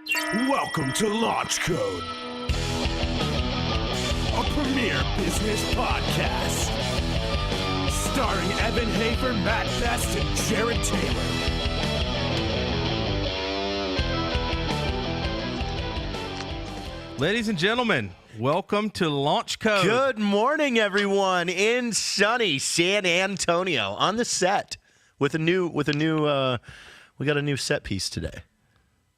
Welcome to Launch Code, a premier business podcast, starring Evan Hafer, Matt Best, and Jared Taylor. Ladies and gentlemen, welcome to Launch Code. Good morning, everyone, in sunny San Antonio on the set with a new. We got a new set piece today.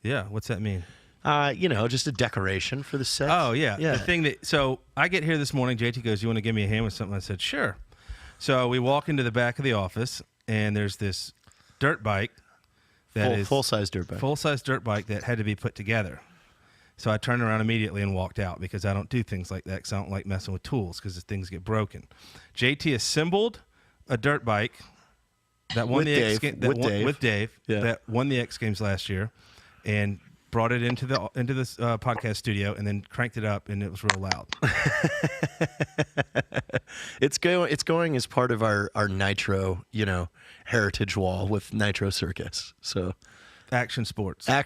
Yeah, what's that mean? Just a decoration for the set. Oh, yeah. The thing that, so I get here this morning, JT goes, you want to give me a hand with something? I said, sure. So we walk into the back of the office, and there's this dirt bike Full-size dirt bike. Full-size dirt bike that had to be put together. So I turned around immediately and walked out because I don't do things like that because I don't like messing with tools because things get broken. JT assembled a dirt bike that won with Dave that won the X Games last year and brought it into this podcast studio and then cranked it up, and it was real loud. It's going as part of our Nitro, heritage wall with Nitro Circus. So Action Sports. Yeah,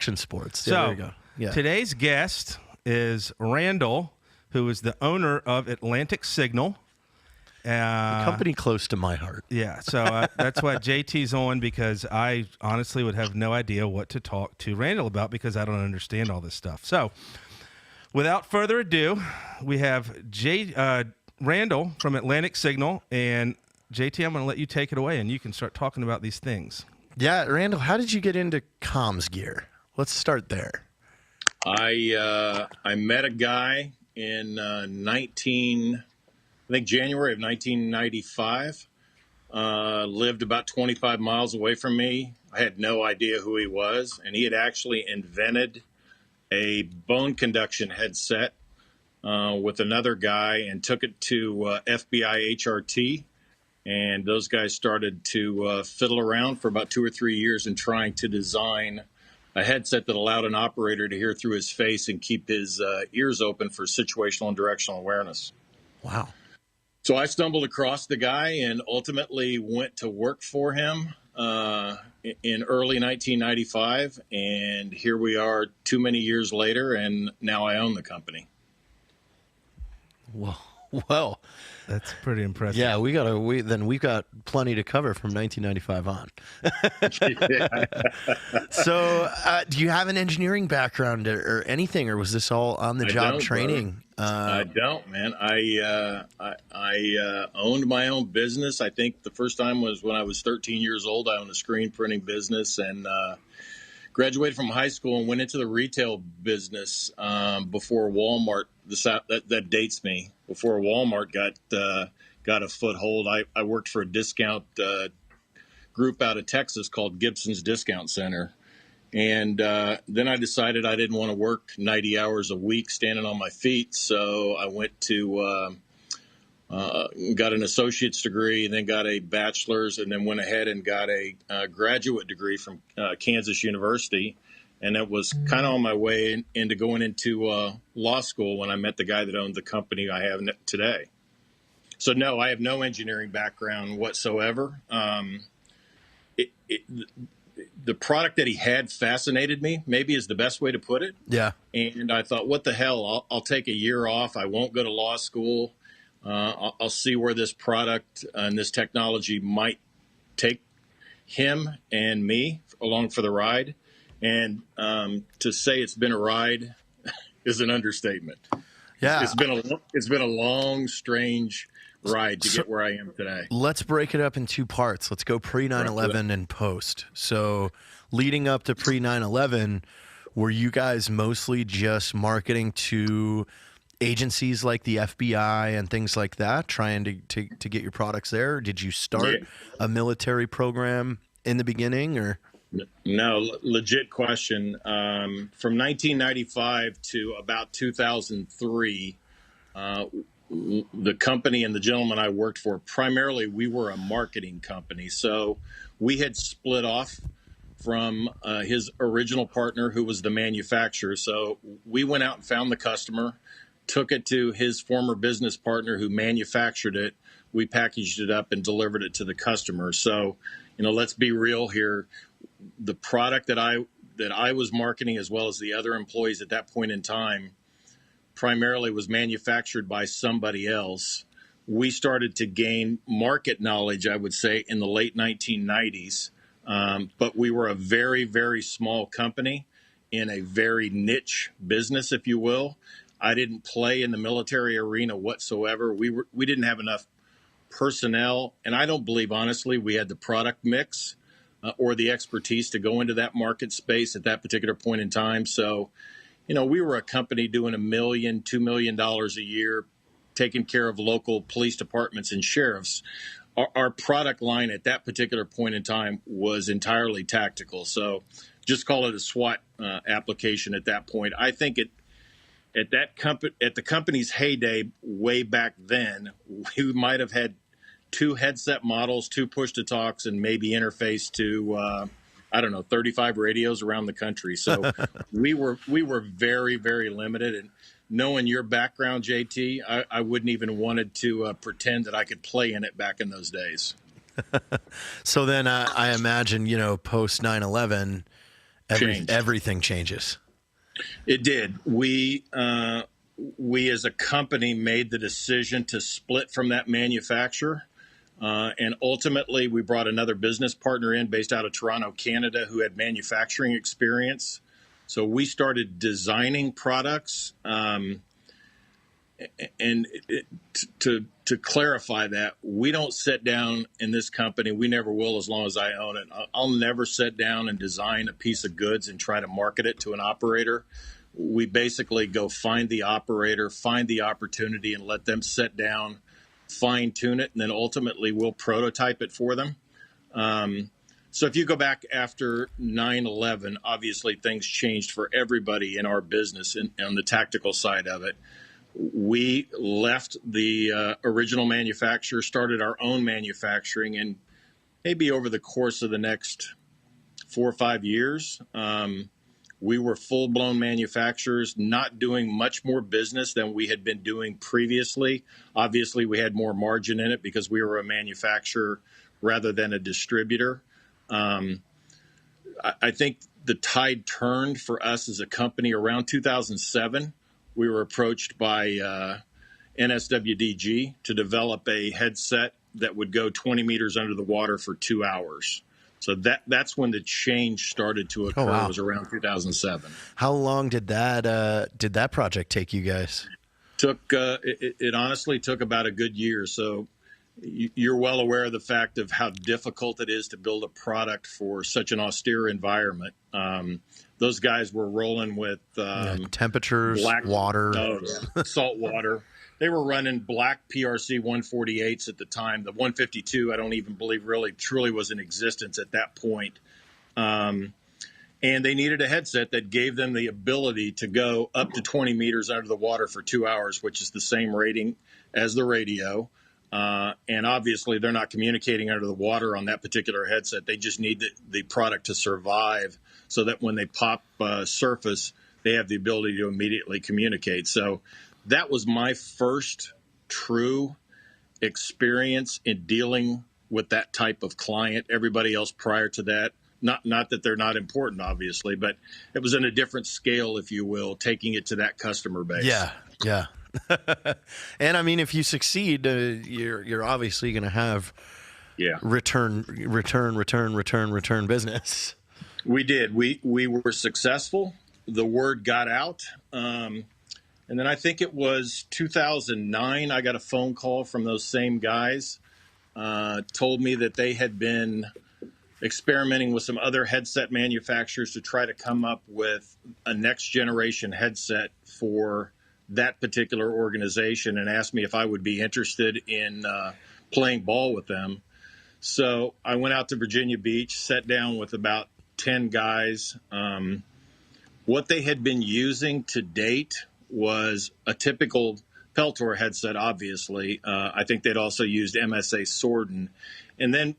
So there you go. Yeah. Today's guest is Randall, who is the owner of Atlantic Signal. A company close to my heart. Yeah, so that's why JT's on, because I honestly would have no idea what to talk to Randall about because I don't understand all this stuff. So without further ado, we have Randall from Atlantic Signal. And JT, I'm going to let you take it away, and you can start talking about these things. Yeah, Randall, how did you get into comms gear? Let's start there. I met a guy in January of 1995, lived about 25 miles away from me. I had no idea who he was, and he had actually invented a bone conduction headset with another guy and took it to FBI HRT, and those guys started to fiddle around for about 2 or 3 years in trying to design a headset that allowed an operator to hear through his face and keep his ears open for situational and directional awareness. Wow. So I stumbled across the guy and ultimately went to work for him in early 1995. And here we are too many years later, and now I own the company. Well, that's pretty impressive. Yeah, we've got plenty to cover from 1995 on. So, do you have an engineering background or anything, or was this all on the job training? I don't, man. I owned my own business. I think the first time was when I was 13 years old. I owned a screen printing business and graduated from high school and went into the retail business before Walmart. That dates me. Before Walmart got a foothold, I worked for a discount group out of Texas called Gibson's Discount Center. And then I decided I didn't want to work 90 hours a week standing on my feet. So I went to got an associate's degree and then got a bachelor's and then went ahead and got a graduate degree from Kansas University. And it was kind of on my way into going into law school when I met the guy that owned the company I have today. So, no, I have no engineering background whatsoever. The product that he had fascinated me, maybe is the best way to put it. Yeah. And I thought, what the hell? I'll take a year off. I won't go to law school. I'll see where this product and this technology might take him and me along for the ride. And to say it's been a ride is an understatement. Yeah, it's been a long, strange ride to get where I am today. Let's break it up in two parts. Let's go pre 9/11 and post. So, leading up to pre 9/11, were you guys mostly just marketing to agencies like the FBI and things like that, trying to get your products there? Or did you start a military program in the beginning, or? No, legit question. From 1995 to about 2003, the company and the gentleman I worked for, primarily we were a marketing company. So we had split off from his original partner, who was the manufacturer. So we went out and found the customer, took it to his former business partner who manufactured it. We packaged it up and delivered it to the customer. So, let's be real here. The product that I that I was marketing, as well as the other employees at that point in time, primarily was manufactured by somebody else. We started to gain market knowledge, I would say, in the late 1990s. But we were a very, very small company in a very niche business, if you will. I didn't play in the military arena whatsoever. We didn't have enough personnel, and I don't believe, honestly, we had the product mix or the expertise to go into that market space at that particular point in time. So, we were a company doing $1 million, $2 million a year, taking care of local police departments and sheriffs. Our product line at that particular point in time was entirely tactical. So just call it a SWAT application at that point. I think at the company's heyday way back then, we might have had 2 headset models, 2 push-to-talks, and maybe interface to 35 radios around the country. So we were very, very limited. And knowing your background, JT, I wouldn't even wanted to pretend that I could play in it back in those days. So then I imagine, post 9/11, everything changes. It did. We as a company made the decision to split from that manufacturer. And ultimately, we brought another business partner in based out of Toronto, Canada, who had manufacturing experience. So we started designing products. To clarify that, we don't sit down in this company. We never will as long as I own it. I'll never sit down and design a piece of goods and try to market it to an operator. We basically go find the operator, find the opportunity, and let them sit down, fine-tune it, and then ultimately we'll prototype it for them. So if you go back after 9/11, obviously things changed for everybody in our business and on the tactical side of it. We left the original manufacturer, started our own manufacturing, and maybe over the course of the next 4 or 5 years, we were full-blown manufacturers, not doing much more business than we had been doing previously. Obviously, we had more margin in it because we were a manufacturer rather than a distributor. I think the tide turned for us as a company around 2007. We were approached by NSWDG to develop a headset that would go 20 meters under the water for 2 hours. So that's when the change started to occur. Oh, wow. It was around 2007. How long did that project take you guys? It honestly took about a good year. So you're well aware of the fact of how difficult it is to build a product for such an austere environment. Those guys were rolling with temperatures, water, salt water. They were running black PRC 148s at the time. The 152, I don't even believe really truly was in existence at that point. And they needed a headset that gave them the ability to go up to 20 meters under the water for 2 hours, which is the same rating as the radio. And obviously, they're not communicating under the water on that particular headset. They just need the product to survive so that when they pop surface, they have the ability to immediately communicate. So that was my first true experience in dealing with that type of client. Everybody else prior to that, not that they're not important, obviously, but it was in a different scale, if you will, taking it to that customer base. Yeah. And I mean, if you succeed, you're obviously going to have return business. We did. We were successful. The word got out. And then I think it was 2009, I got a phone call from those same guys, told me that they had been experimenting with some other headset manufacturers to try to come up with a next generation headset for that particular organization, and asked me if I would be interested in playing ball with them. So I went out to Virginia Beach, sat down with about 10 guys. What they had been using to date was a typical Peltor headset, obviously. I think they'd also used MSA Sorden. And then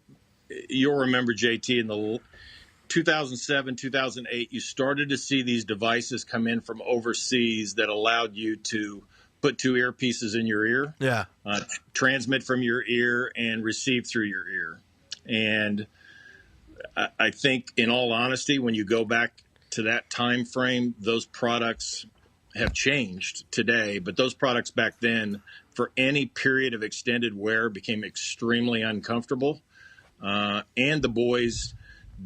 you'll remember, JT, in the 2007, 2008, you started to see these devices come in from overseas that allowed you to put 2 earpieces in your ear, transmit from your ear, and receive through your ear. And I think, in all honesty, when you go back to that time frame, those products have changed today, but those products back then, for any period of extended wear, became extremely uncomfortable. And the boys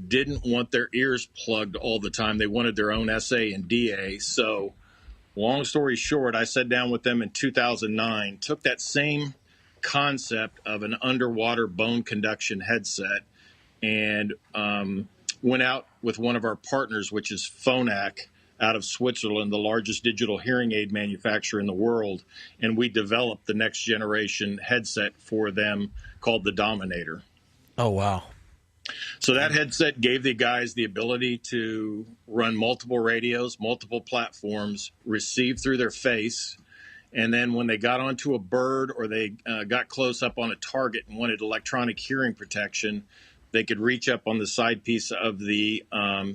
didn't want their ears plugged all the time. They wanted their own SA and DA. So long story short, I sat down with them in 2009, took that same concept of an underwater bone conduction headset, and went out with one of our partners, which is Phonak out of Switzerland, the largest digital hearing aid manufacturer in the world. And we developed the next generation headset for them called the Dominator. Oh, wow. So that headset gave the guys the ability to run multiple radios, multiple platforms, receive through their face. And then when they got onto a bird or they got close up on a target and wanted electronic hearing protection, they could reach up on the side piece of the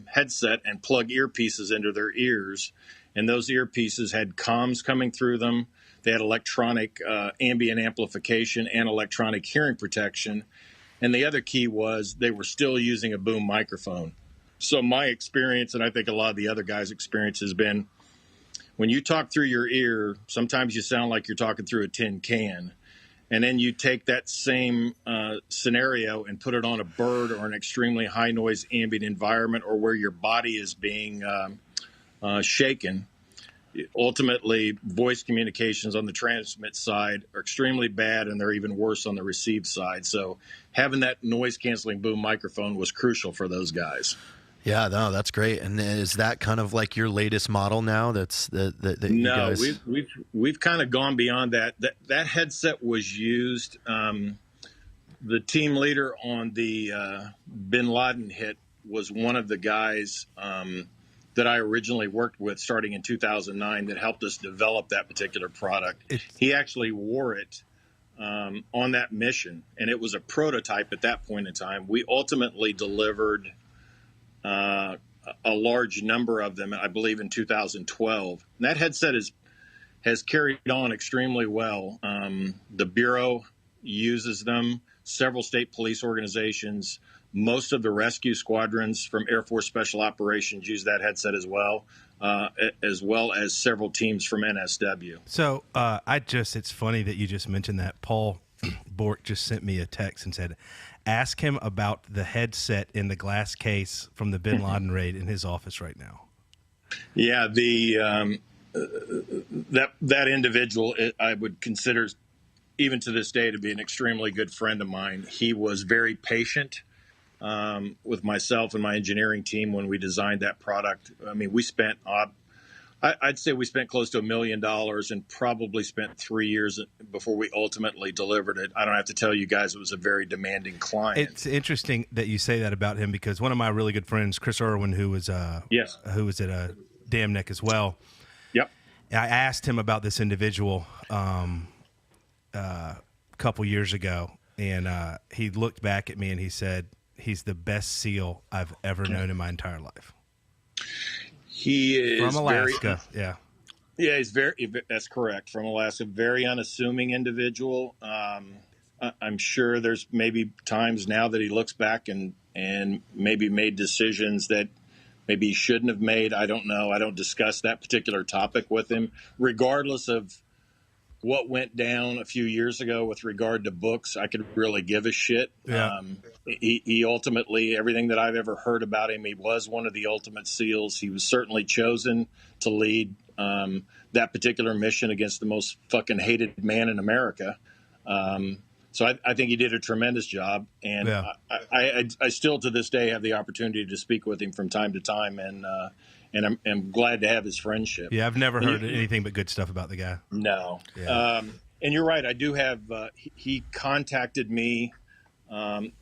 headset and plug earpieces into their ears. And those earpieces had comms coming through them. They had electronic ambient amplification and electronic hearing protection. And the other key was they were still using a boom microphone. So my experience, and I think a lot of the other guys' experience, has been when you talk through your ear, sometimes you sound like you're talking through a tin can. And then you take that same scenario and put it on a bird or an extremely high noise ambient environment or where your body is being shaken. Ultimately, voice communications on the transmit side are extremely bad, and they're even worse on the receive side. So having that noise canceling boom microphone was crucial for those guys. Yeah, no, that's great. And is that kind of like your latest model now? That you No, guys... we've kind of gone beyond that. That headset was used. The team leader on the Bin Laden hit was one of the guys that I originally worked with starting in 2009 that helped us develop that particular product. He actually wore it on that mission, and it was a prototype at that point in time. We ultimately delivered a large number of them, I believe, in 2012. And that headset has carried on extremely well. The Bureau uses them. Several state police organizations, most of the rescue squadrons from Air Force Special Operations use that headset as well as several teams from NSW. So it's funny that you just mentioned that. Paul Bork just sent me a text and said, ask him about the headset in the glass case from the Bin Laden raid in his office right now. Yeah, that individual, I would consider, even to this day, to be an extremely good friend of mine. He was very patient with myself and my engineering team when we designed that product. I mean, we spent, I'd say we spent close to $1 million and probably spent 3 years before we ultimately delivered it. I don't have to tell you guys it was a very demanding client. It's interesting that you say that about him because one of my really good friends, Chris Irwin, who was at Dam Neck as well. Yep. I asked him about this individual a couple years ago, and he looked back at me and he said, he's the best SEAL I've ever known in my entire life. He is from Alaska. Yeah, he's that's correct. From Alaska, very unassuming individual. I'm sure there's maybe times now that he looks back and maybe made decisions that maybe he shouldn't have made. I don't know. I don't discuss that particular topic with him, regardless of what went down a few years ago with regard to books. I could really give a shit. Yeah. He ultimately, everything that I've ever heard about him, he was one of the ultimate SEALs. He was certainly chosen to lead that particular mission against the most fucking hated man in America. So I think he did a tremendous job. And yeah. I still to this day have the opportunity to speak with him from time to time. And I'm glad to have his friendship. Yeah, I've never heard anything but good stuff about the guy. No. Yeah. And you're right. I do have. He contacted me. The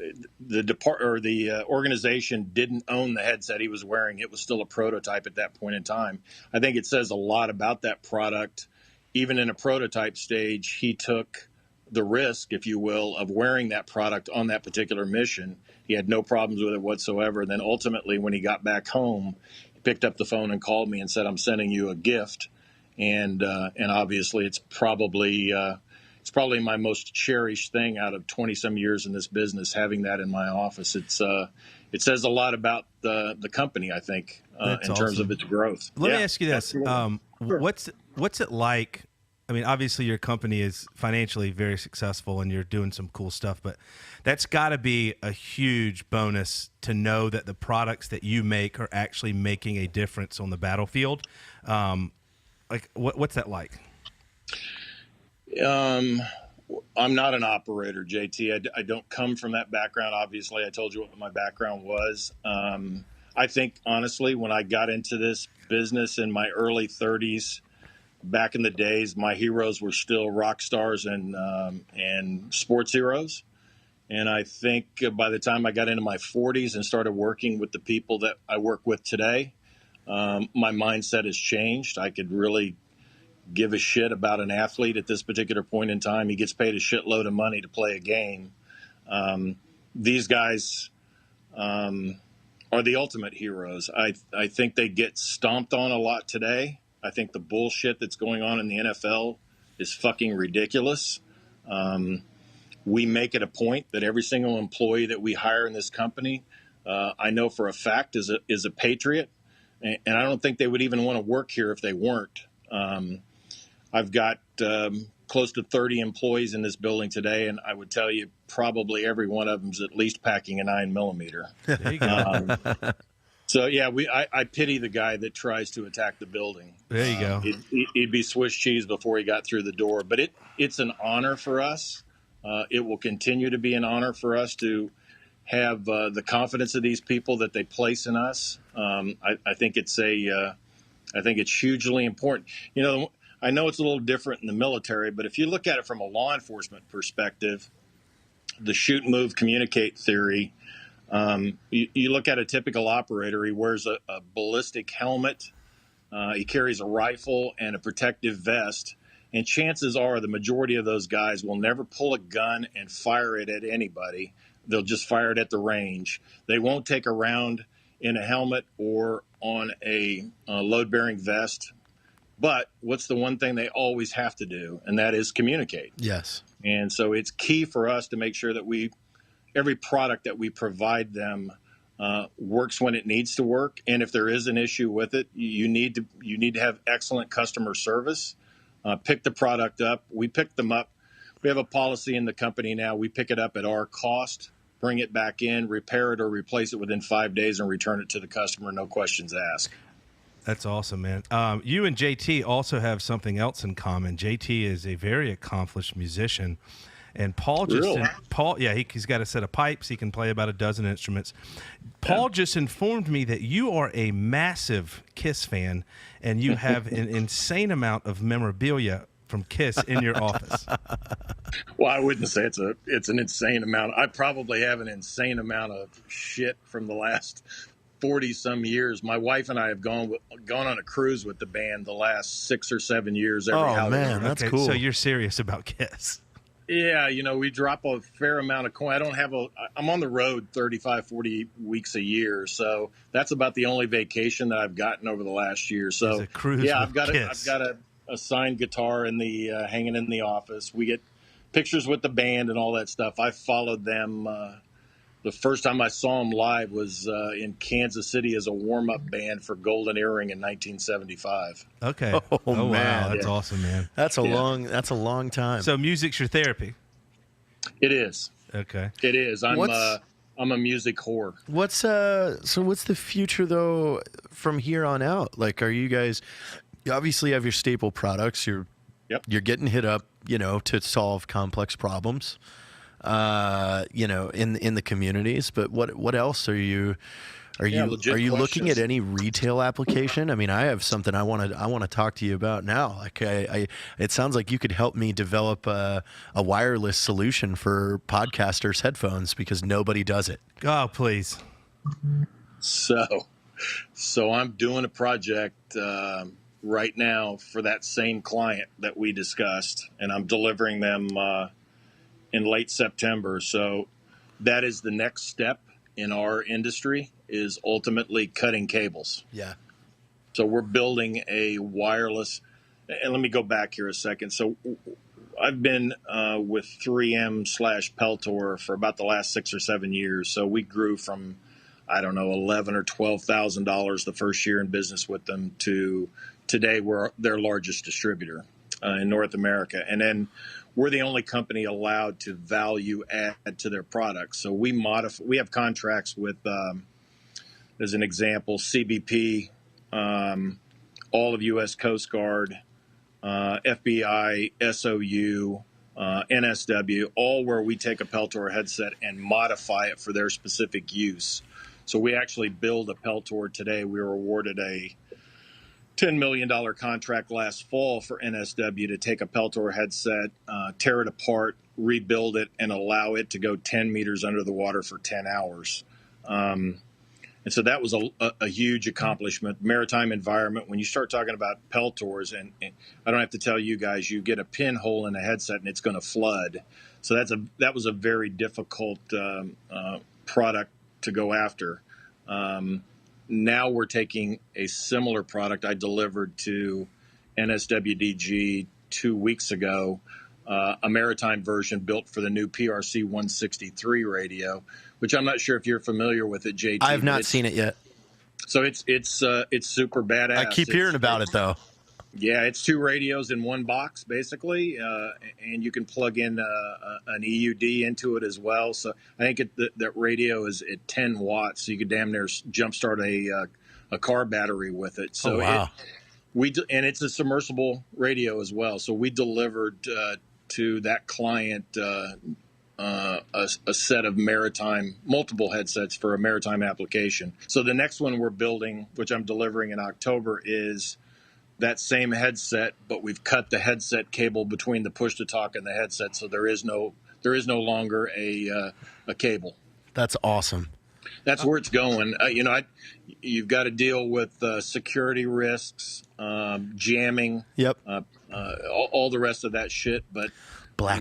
organization didn't own the headset he was wearing. It was still a prototype at that point in time. I think it says a lot about that product. Even in a prototype stage, he took the risk, if you will, of wearing that product on that particular mission. He had no problems with it whatsoever. And then ultimately, when he got back home, he picked up the phone and called me and said, "I'm sending you a gift." And obviously, it's probably my most cherished thing out of 20-some years in this business, having that in my office. It says a lot about the company, I think, That's in terms awesome. of its growth. Let Yeah, me ask you this: absolutely. Sure. what's it like? I mean, obviously your company is financially very successful and you're doing some cool stuff, but that's got to be a huge bonus to know that the products that you make are actually making a difference on the battlefield. Like, what's that like? I'm not an operator, JT. I don't come from that background. Obviously, I told you what my background was. I think, honestly, when I got into this business in my early 30s, back in the days, my heroes were still rock stars and sports heroes. And I think by the time I got into my 40s and started working with the people that I work with today, my mindset has changed. I could really give a shit about an athlete at this particular point in time. He gets paid a shitload of money to play a game. These guys are the ultimate heroes. I think they get stomped on a lot today. I think the bullshit that's going on in the NFL is fucking ridiculous. We make it a point that every single employee that we hire in this company, I know for a fact is a patriot, and I don't think they would even want to work here if they weren't. I've got close to 30 employees in this building today, and I would tell you probably every one of them is at least packing a 9mm. There you go. So, yeah, I pity the guy that tries to attack the building. There you go. He'd be Swiss cheese before he got through the door. But it's an honor for us. It will continue to be an honor for us to have the confidence of these people that they place in us. I think it's hugely important. You know, I know it's a little different in the military, but if you look at it from a law enforcement perspective, the shoot, move, communicate theory. You look at a typical operator, he wears a ballistic helmet, he carries a rifle and a protective vest, and chances are the majority of those guys will never pull a gun and fire it at anybody. They'll just fire it at the range. They won't take a round in a helmet or on a load-bearing vest. But what's the one thing they always have to do, and that is communicate. Yes. And so it's key for us to make sure that every product that we provide them works when it needs to work. And if there is an issue with it, you need to have excellent customer service. Pick the product up. We pick them up. We have a policy in the company now. We pick it up at our cost, bring it back in, repair it or replace it within 5 days, and return it to the customer. No questions asked. That's awesome, man. You and JT also have something else in common. JT is a very accomplished musician. And Paul just, Really? he's got a set of pipes. He can play about a dozen instruments. Paul just informed me that you are a massive Kiss fan, and you have an insane amount of memorabilia from Kiss in your office. Well, I wouldn't say it's an insane amount. I probably have an insane amount of shit from the last 40 some years. My wife and I have gone on a cruise with the band the last 6 or 7 years. Every Oh, man, that's cool. So you're serious about Kiss. Yeah, we drop a fair amount of coin. I'm on the road 35, 40 weeks a year. So that's about the only vacation that I've gotten over the last year. So a cruise yeah, with I've got Kiss. a signed guitar in the hanging in the office. We get pictures with the band and all that stuff. I followed them. The first time I saw them live was in Kansas City as a warm-up band for Golden Earring in 1975. Okay. Oh, man. Wow. That's awesome, man. That's a long time. So music's your therapy. It is. Okay. It is. I'm a music whore. What's the future though from here on out? Like, are you guys, you obviously have your staple products. You're getting hit up, to solve complex problems, in the communities. But what else are you looking at any retail application? I mean, I have something I want to talk to you about now. Like, it sounds like you could help me develop a wireless solution for podcasters' headphones because nobody does it. Oh, please. So I'm doing a project right now for that same client that we discussed, and I'm delivering them in late September. So that is the next step in our industry, is ultimately cutting cables. Yeah. So we're building a wireless, and let me go back here a second. So I've been with 3M/Peltor for about the last 6 or 7 years. So we grew from I don't know, $11,000 or $12,000 the first year in business with them to today we're their largest distributor in North America. And then we're the only company allowed to value add to their products. So we have contracts with, as an example, CBP, all of U.S. Coast Guard, FBI, SOU, NSW, all where we take a Peltor headset and modify it for their specific use. So we actually build a Peltor today. We were awarded a $10 million contract last fall for NSW to take a Peltor headset, tear it apart, rebuild it, and allow it to go 10 meters under the water for 10 hours. And so that was a huge accomplishment. Maritime environment, when you start talking about Peltors, and I don't have to tell you guys, you get a pinhole in a headset and it's going to flood. So that was a very difficult product to go after. Now we're taking a similar product I delivered to NSWDG 2 weeks ago, a maritime version built for the new PRC 163 radio, which I'm not sure if you're familiar with it, JT. I have not seen it yet. So it's super badass. I keep hearing about it though. Yeah, it's 2 radios in one box basically, and you can plug in an EUD into it as well. So I think that radio is at 10 watts, so you could damn near jumpstart a car battery with it. So wow. And it's a submersible radio as well. So we delivered to that client a set of multiple headsets for a maritime application. So the next one we're building, which I'm delivering in October, is that same headset, but we've cut the headset cable between the push-to-talk and the headset, so there is no longer a cable. That's awesome. That's where it's going. You've got to deal with security risks, jamming, Yep. all the rest of that shit. But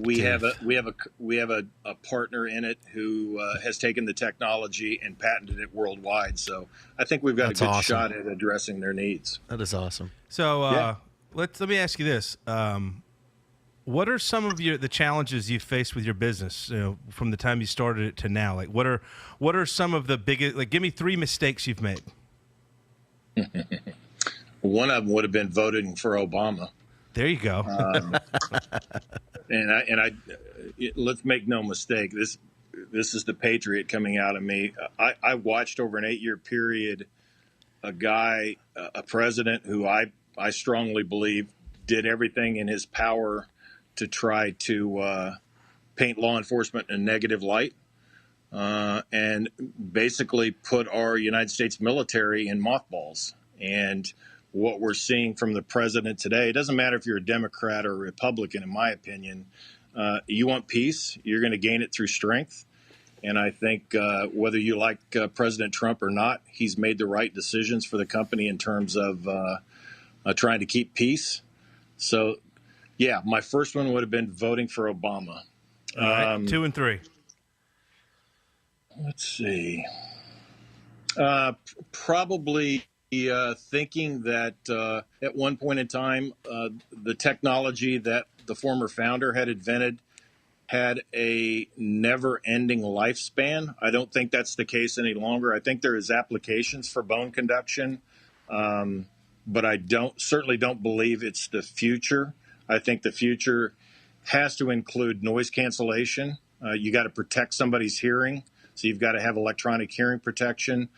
we have a partner in it who has taken the technology and patented it worldwide. So I think we've got a good shot at addressing their needs. That is awesome. So let me ask you this: what are some of the challenges you've faced with your business, from the time you started it to now? Like, what are some of the biggest? Like, give me 3 mistakes you've made. One of them would have been voting for Obama. There you go. Let's make no mistake. This is the patriot coming out of me. I watched over an 8-year period a president who I strongly believe did everything in his power to try to paint law enforcement in a negative light, and basically put our United States military in mothballs. And what we're seeing from the president today, it doesn't matter if you're a Democrat or a Republican, in my opinion. You want peace, you're going to gain it through strength. And I think whether you like President Trump or not, he's made the right decisions for the company in terms of trying to keep peace. So, yeah, my first one would have been voting for Obama. All right, 2 and 3. Let's see. Probably thinking that at one point in time, the technology that the former founder had invented had a never-ending lifespan. I don't think that's the case any longer. I think there is applications for bone conduction, but I certainly don't believe it's the future. I think the future has to include noise cancellation. You got to protect somebody's hearing, so you've got to have electronic hearing protection.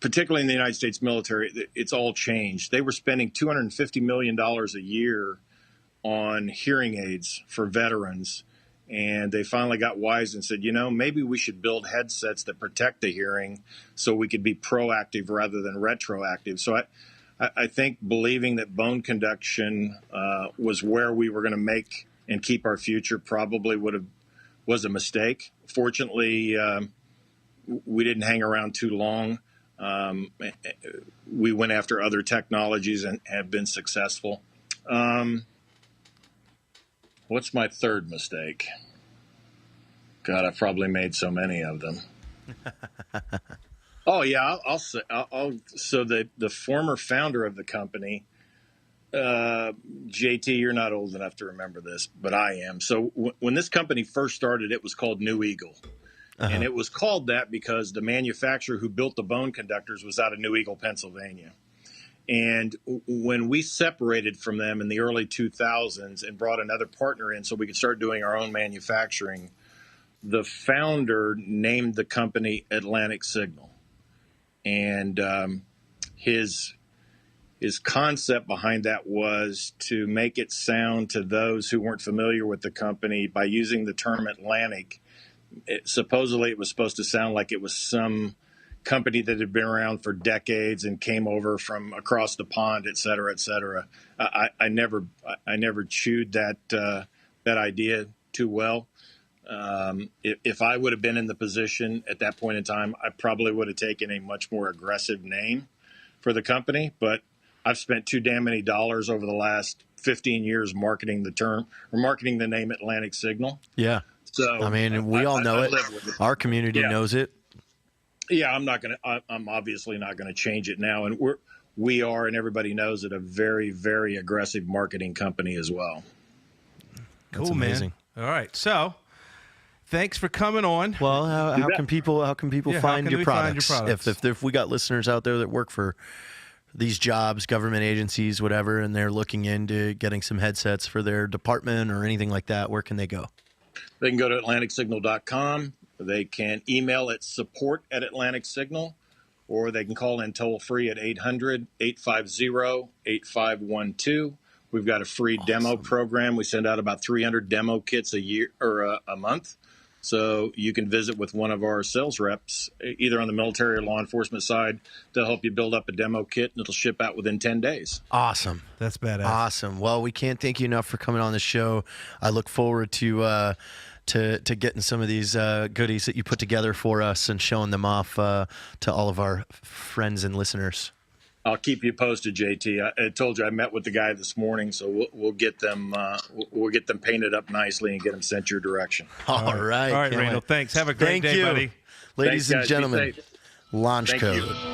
Particularly in the United States military, it's all changed. They were spending $250 million a year on hearing aids for veterans, and they finally got wise and said, maybe we should build headsets that protect the hearing so we could be proactive rather than retroactive. So I think believing that bone conduction was where we were going to make and keep our future probably was a mistake. Fortunately, we didn't hang around too long. We went after other technologies and have been successful. What's my third mistake? God, I've probably made so many of them. Oh yeah, I'll say. So the former founder of the company, JT, you're not old enough to remember this, but I am. So when this company first started, it was called New Eagle, And it was called that because the manufacturer who built the bone conductors was out of New Eagle, Pennsylvania. And when we separated from them in the early 2000s and brought another partner in so we could start doing our own manufacturing, the founder named the company Atlantic Signal. And his concept behind that was to make it sound to those who weren't familiar with the company by using the term Atlantic. Supposedly it was supposed to sound like it was some company that had been around for decades and came over from across the pond, et cetera, et cetera. I never chewed that idea too well. If I would have been in the position at that point in time, I probably would have taken a much more aggressive name for the company. But I've spent too damn many dollars over the last 15 years marketing the name Atlantic Signal. Yeah. So I mean, we all know it. Our community knows it. Yeah, I'm obviously not gonna change it now, and we are, and everybody knows it, a very, very aggressive marketing company as well. That's cool, amazing. Man. All right, so thanks for coming on. Well, how can people find your products? Find your products? If we got listeners out there that work for these jobs, government agencies, whatever, and they're looking into getting some headsets for their department or anything like that, where can they go? They can go to AtlanticSignal.com. They can email at support@AtlanticSignal, or they can call in toll free at 800-850-8512. We've got a free demo program. We send out about 300 demo kits a year or a month. So you can visit with one of our sales reps, either on the military or law enforcement side. They'll help you build up a demo kit, and it'll ship out within 10 days. Awesome. That's badass. Awesome. Well, we can't thank you enough for coming on the show. I look forward to getting some of these goodies that you put together for us and showing them off to all of our friends and listeners. I'll keep you posted, JT. I told you I met with the guy this morning, so we'll get them painted up nicely and get them sent your direction. All right. All right, Randall. Thanks. Have a great day, buddy. Ladies and Thanks, guys. gentlemen, Launch Thank Code. you.